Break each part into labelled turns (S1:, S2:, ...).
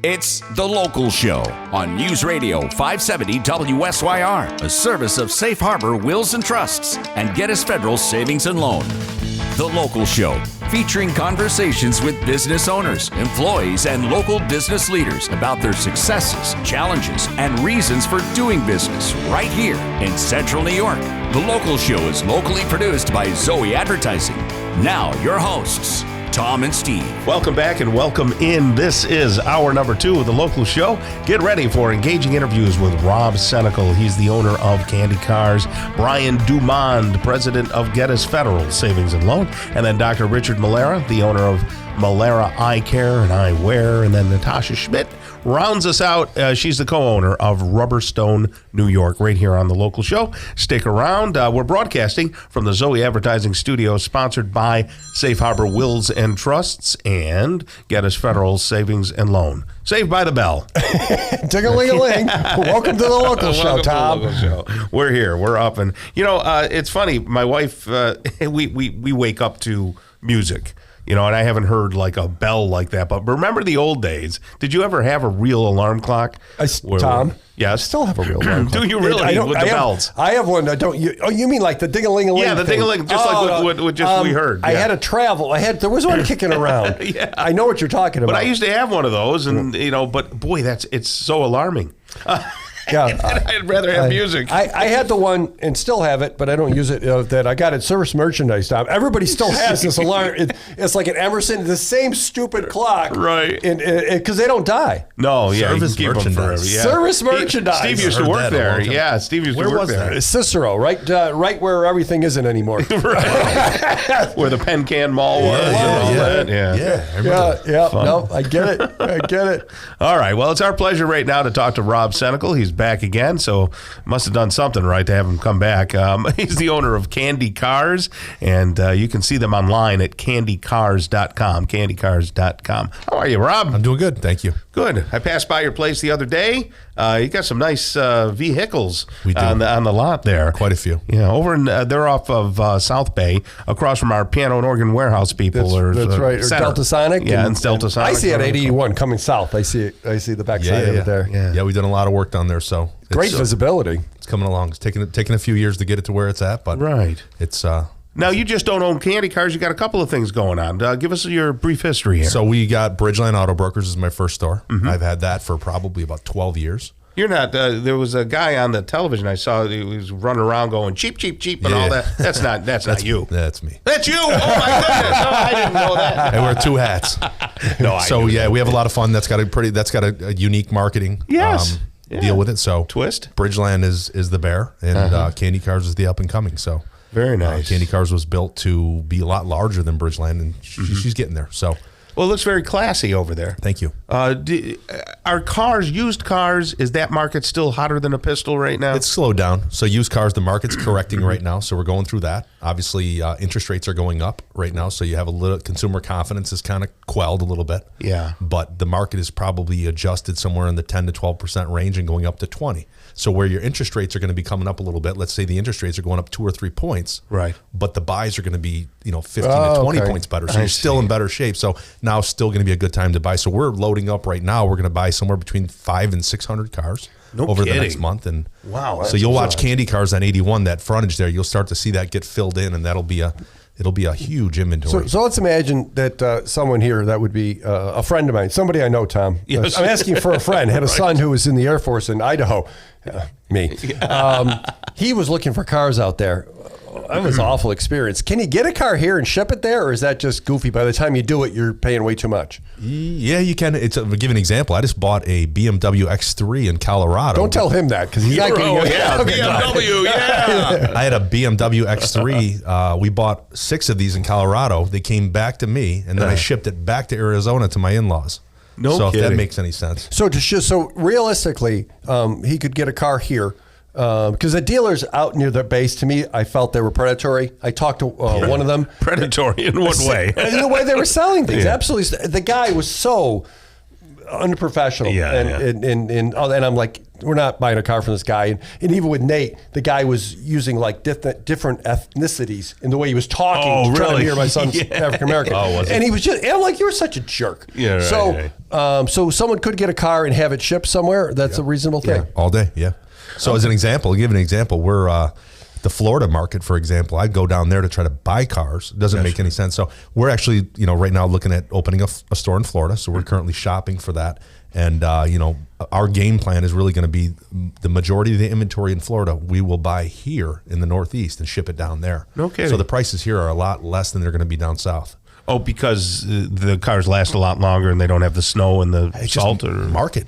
S1: It's The Local Show on News Radio 570 WSYR, a service of Safe Harbor Wills and Trusts and Geddes Federal Savings and Loan. The Local Show, featuring conversations with business owners, employees, and local business leaders about their successes, challenges, and reasons for doing business right here in Central New York. The Local Show is locally produced by Zoe Advertising. Now, your hosts, Tom and Steve.
S2: Welcome back and welcome in. This is hour number 2 of The Local Show. Get ready for engaging interviews with Rob Seniecle. He's the owner of Candy Cars. Brian Dumond, president of Geddes Federal Savings and Loan. And then Dr. Richard Malera, the owner of Malera Eye Care and Eyewear. And then Natasha Schmidt rounds us out. She's the co-owner of Rubberstone, New York, right here on The Local Show. Stick around. We're broadcasting from the Zoe Advertising Studio, sponsored by Safe Harbor Wills and Trusts and Geddes Federal Savings and Loan. Saved by the bell.
S3: Ting-a-ling-a-ling. Welcome to The Local Show, Tom.
S2: To the Local Show. We're here. We're up. And, it's funny. My wife, we wake up to music. And I haven't heard like a bell like that. But remember the old days? Did you ever have a real alarm clock?
S3: Tom?
S2: Yes.
S3: I still have a real alarm clock.
S2: Do you really? With the bells?
S3: I have one. You mean like the ding-a-ling-a-ling?
S2: Yeah, the ding-a-ling, just like what we heard.
S3: I had a travel. There was one kicking around.
S2: Yeah.
S3: I know what you're talking about.
S2: But I used to have one of those, and but boy, it's so alarming.
S3: Yeah,
S2: I'd rather have music.
S3: I had the one and still have it, but I don't use it. That I got at Service Merchandise, Tom. Everybody still has this alarm. It's like an Emerson, the same stupid clock,
S2: right?
S3: Because they don't die.
S2: No, yeah,
S4: Service
S2: you can keep them forever. Yeah.
S3: Service Merchandise.
S2: Steve used to work there. Yeah, Steve used to work there.
S3: That? Cicero, right where everything isn't anymore.
S2: Right. Where the Penn Can Mall was.
S3: Yeah. No, I get it.
S2: All right. Well, it's our pleasure right now to talk to Rob Seniecle. He's back again, so must have done something right to have him come back. He's the owner of Candy Cars, and you can see them online at candycars.com, candycars.com. How are you, Rob?
S4: I'm doing good, thank you.
S2: Good. I passed by your place the other day. You got some nice vehicles on the lot there.
S4: Quite a few.
S2: Yeah, over in they're off of South Bay, across from our piano and organ warehouse people.
S3: That's right. Or Delta Sonic.
S2: Yeah, and Delta Sonic.
S3: I see it at 81 coming south. I see the backside of it there.
S4: Yeah, we've done a lot of work down there, so
S3: great visibility.
S4: It's coming along. It's taking a few years to get it to where it's at, but it's
S2: Now, you just don't own Candy Cars. You got a couple of things going on. Give us your brief history here.
S4: So we got Bridgeline Auto Brokers is my first store. Mm-hmm. I've had that for probably about 12 years.
S2: You're not, there was a guy on the television I saw, he was running around going cheap, cheap, cheap and all that. That's not you.
S4: That's me.
S2: That's you. Oh my goodness. Oh, I didn't know that.
S4: I wear 2 hats. We have a lot of fun. That's got a unique marketing.
S2: Yes.
S4: Deal with it. So
S2: Twist.
S4: Bridgeland is the bear, and Candy Cars is the up and coming. So
S2: very nice.
S4: Candy Cars was built to be a lot larger than Bridgeland, and she's getting there. So.
S2: Well, it looks very classy over there.
S4: Thank you.
S2: Are cars, used cars, is that market still hotter than a pistol right now?
S4: It's slowed down. So used cars, the market's correcting right now. So we're going through that. Obviously, interest rates are going up right now. So you have a little consumer confidence is kind of quelled a little bit.
S2: Yeah.
S4: But the market is probably adjusted somewhere in the 10 to 12% range and going up to 20. So where your interest rates are going to be coming up a little bit, let's say the interest rates are going up 2 or 3 points.
S2: Right.
S4: But the buys are going to be, 15 to 20 points better. So you're still in better shape. So now still going to be a good time to buy. So we're loading up right now. We're going to buy somewhere between 500 and 600 cars over the next month. And
S2: wow.
S4: So you'll watch Candy Cars on 81, that frontage there. You'll start to see that get filled in, and it'll be a huge inventory.
S3: So let's imagine that someone here that would be a friend of mine, somebody I know, Tom. Yes. I'm asking for a friend. Had a son who was in the Air Force in Idaho. Me. He was looking for cars out there. That was an awful experience. Can you get a car here and ship it there, or is that just goofy? By the time you do it, you're paying way too much.
S4: Yeah, you can. I'll give an example. I just bought a BMW X3 in Colorado.
S3: Don't tell him that, because he's not going to
S2: get BMW, yeah.
S4: I had a BMW X3. We bought 6 of these in Colorado. They came back to me, and then I shipped it back to Arizona to my in-laws. So if that makes any sense.
S3: So realistically, he could get a car here. Because the dealers out near their base, to me, I felt they were predatory. I talked to one of them.
S2: Predatory in what way?
S3: In the way they were selling things. Absolutely. The guy was so unprofessional.
S2: And
S3: I'm like, we're not buying a car from this guy. And even with Nate, the guy was using like different ethnicities in the way he was talking.
S2: Oh,
S3: trying to
S2: really?
S3: hear my son's African American.
S2: Oh, was it?
S3: And he was just, and I'm like, you're such a jerk.
S2: Yeah, right,
S3: so,
S2: right.
S3: So someone could get a car and have it shipped somewhere. That's a reasonable thing.
S4: All day. Yeah. So as an example, I'll give an example. We're the Florida market, for example. I'd go down there to try to buy cars. It doesn't make any sense. So we're actually, right now looking at opening a store in Florida. So we're currently shopping for that. And, our game plan is really going to be the majority of the inventory in Florida we will buy here in the Northeast and ship it down there.
S2: Okay.
S4: So the prices here are a lot less than they're going to be down south.
S2: Oh, because the cars last a lot longer and they don't have the snow and the salt or
S4: market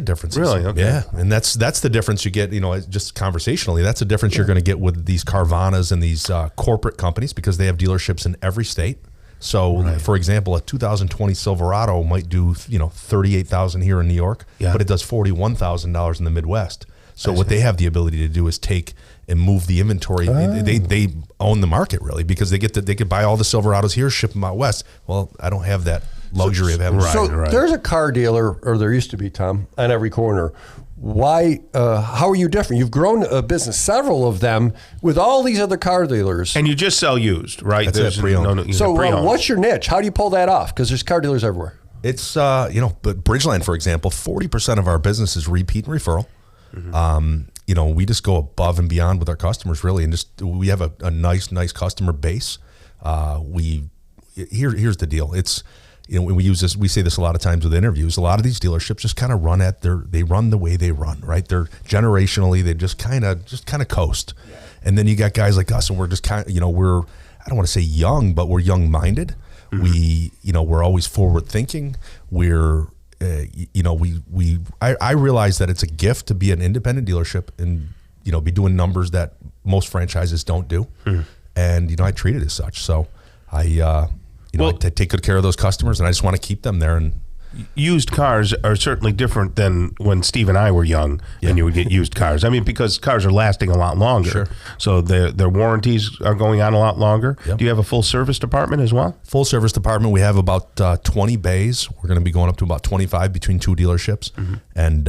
S4: differences.
S2: Really? Okay.
S4: Yeah, and that's the difference you get. Just conversationally, that's the difference you're going to get with these Carvanas and these corporate companies because they have dealerships in every state. So, for example, a 2020 Silverado might do $38,000 here in New York, but it does $41,000 in the Midwest. So what they have the ability to do is take and move the inventory. They own the market really because they could buy all the Silverados here, ship them out west. Well, I don't have that luxury of having.
S3: There's a car dealer, or there used to be, Tom, on every corner. Why? How are you different? You've grown a business, several of them, with all these other car dealers,
S2: and you just sell used, right?
S4: That's it, pre-owned.
S3: So what's your niche? How do you pull that off? Because there's car dealers everywhere.
S4: It's but Bridgeland, for example, 40% of our business is repeat and referral. We just go above and beyond with our customers, really, and we have a nice customer base. Here's the deal. It's we say this a lot of times with interviews. A lot of these dealerships just kind of they run the way they run, right? They're generationally, they just kind of coast, and then you got guys like us, and we're just kind of we're, I don't want to say young, but we're young minded. We're always forward thinking. We're I realize that it's a gift to be an independent dealership and be doing numbers that most franchises don't do, and I treat it as such. So I take good care of those customers, and I just want to keep them there. And
S2: used cars are certainly different than when Steve and I were young, and you would get used cars. I mean, because cars are lasting a lot longer.
S4: Sure.
S2: So their warranties are going on a lot longer. Yep. Do you have a full service department as well?
S4: Full service department. We have about 20 bays. We're going to be going up to about 25 between two dealerships, and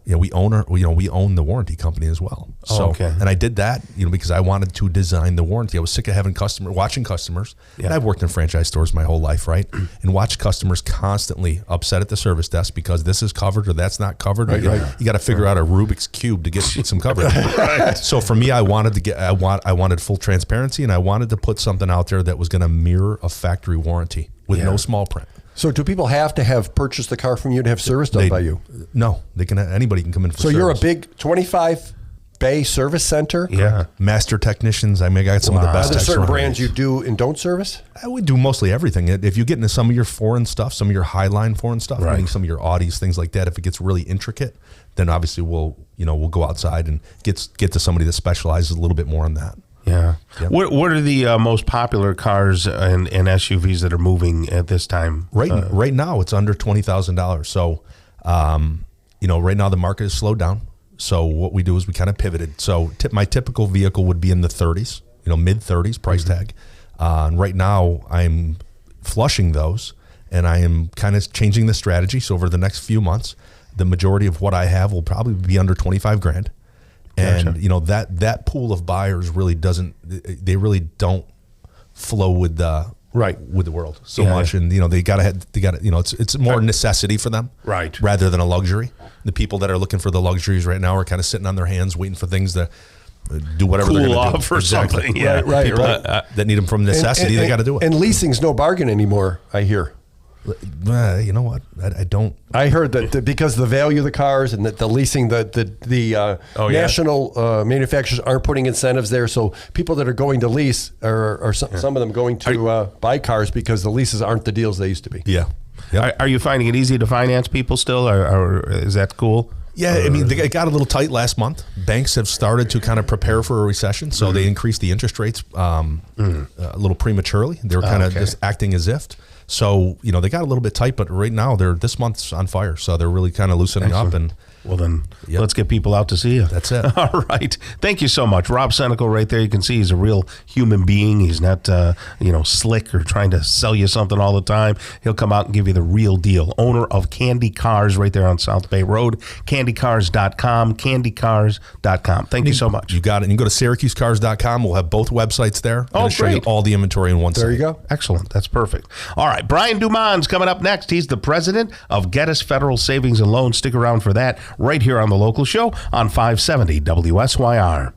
S4: we own the warranty company as well. So, and I did that because I wanted to design the warranty. I was sick of having watching customers. And I've worked in franchise stores my whole life, right? And watch customers constantly upset at the service desk because this is covered or that's not covered. You got to figure out a Rubik's cube to get some coverage. So for me, I wanted full transparency, and I wanted to put something out there that was going to mirror a factory warranty with no small print.
S3: So do people have to have purchased the car from you to have service done by you?
S4: No, anybody can come in for service.
S3: So you're a big 25 bay service center?
S4: Yeah. Master technicians. I got some of the best.
S3: Are there certain brands you do and don't service?
S4: We do mostly everything. If you get into some of your foreign stuff, some of your Highline foreign stuff, meaning some of your Audis, things like that, if it gets really intricate, then obviously we'll go outside and get to somebody that specializes a little bit more on that.
S2: Yeah.
S4: Yep.
S2: What are the most popular cars and SUVs that are moving at this time?
S4: Right now, it's under $20,000. So, right now the market has slowed down. So what we do is we kind of pivoted. So my typical vehicle would be in the 30s, mid 30s price tag. And right now I'm flushing those, and I am kind of changing the strategy. So over the next few months, the majority of what I have will probably be under 25 grand. And
S2: Gotcha.
S4: that pool of buyers really don't flow with with the world so much, and they gotta it's more necessity for them, rather than a luxury. The people that are looking for the luxuries right now are kind of sitting on their hands waiting for things to do whatever they're going to do.
S2: For something. Yeah,
S4: people that need them from necessity, they got to do it.
S3: And leasing's no bargain anymore, I hear.
S4: You know what? I don't.
S3: I heard that because of the value of the cars and that the leasing, the national manufacturers aren't putting incentives there. So people that are going to lease are some of them going to buy cars because the leases aren't the deals they used to be.
S4: Yeah.
S2: Are you finding it easy to finance people still, or is that cool?
S4: Yeah, I mean, they got a little tight last month. Banks have started to kind of prepare for a recession, so they increased the interest rates a little prematurely. They were kind of just acting as if. So, they got a little bit tight, but right now this month's on fire. So they're really kind of loosening up. And
S2: well, then let's get people out to see you.
S4: That's it.
S2: All right. Thank you so much. Rob Seniecle right there. You can see he's a real human being. He's not, slick or trying to sell you something all the time. He'll come out and give you the real deal. Owner of Candy Cars right there on South Bay Road. CandyCars.com. CandyCars.com. Thank you so much.
S4: You got it. And you can go to SyracuseCars.com. We'll have both websites there.
S2: Oh,
S4: show you all the inventory in one site.
S3: There you go.
S2: Excellent. That's perfect. All right. Brian Dumond's coming up next. He's the president of Geddes Federal Savings and Loans. Stick around for that right here on The Local Show on 570 WSYR.